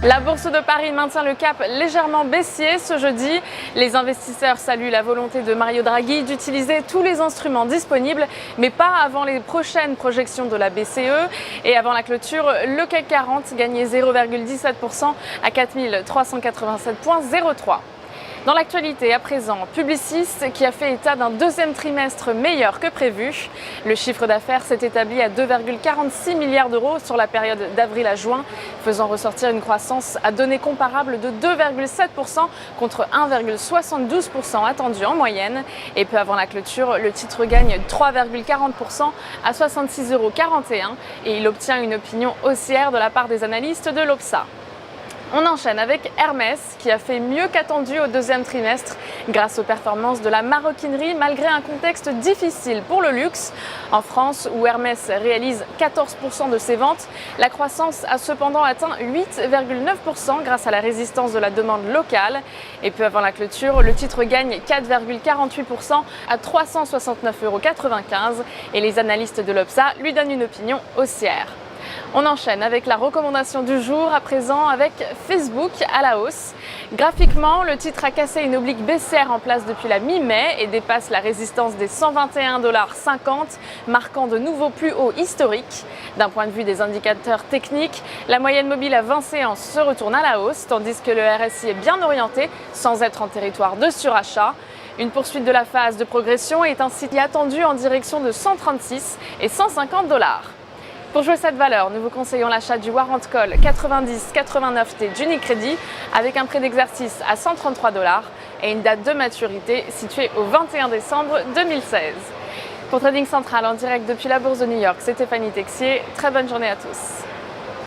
La bourse de Paris maintient le cap légèrement baissier ce jeudi. Les investisseurs saluent la volonté de Mario Draghi d'utiliser tous les instruments disponibles, mais pas avant les prochaines projections de la BCE. Et avant la clôture, le CAC 40 gagnait 0,17% à 4387,03. Dans l'actualité à présent, Publicis qui a fait état d'un deuxième trimestre meilleur que prévu. Le chiffre d'affaires s'est établi à 2,46 milliards d'euros sur la période d'avril à juin, faisant ressortir une croissance à données comparables de 2,7% contre 1,72% attendu en moyenne. Et peu avant la clôture, le titre gagne 3,40% à 66,41 € et il obtient une opinion haussière de la part des analystes de l'Opsa. On enchaîne avec Hermès qui a fait mieux qu'attendu au deuxième trimestre grâce aux performances de la maroquinerie malgré un contexte difficile pour le luxe. En France, où Hermès réalise 14% de ses ventes, la croissance a cependant atteint 8,9% grâce à la résistance de la demande locale. Et peu avant la clôture, le titre gagne 4,48% à 369,95 € et les analystes de l'Opsa lui donnent une opinion haussière. On enchaîne avec la recommandation du jour, à présent avec Facebook à la hausse. Graphiquement, le titre a cassé une oblique baissière en place depuis la mi-mai et dépasse la résistance des 121,50 $, marquant de nouveaux plus hauts historiques. D'un point de vue des indicateurs techniques, la moyenne mobile à 20 séances se retourne à la hausse, tandis que le RSI est bien orienté sans être en territoire de surachat. Une poursuite de la phase de progression est ainsi attendue en direction de 136 et 150 $. Pour jouer cette valeur, nous vous conseillons l'achat du Warrant Call 90-89T d'Unicredit avec un prix d'exercice à 133 $ et une date de maturité située au 21 décembre 2016. Pour Trading Central en direct depuis la Bourse de New York, c'est Stéphanie Texier. Très bonne journée à tous.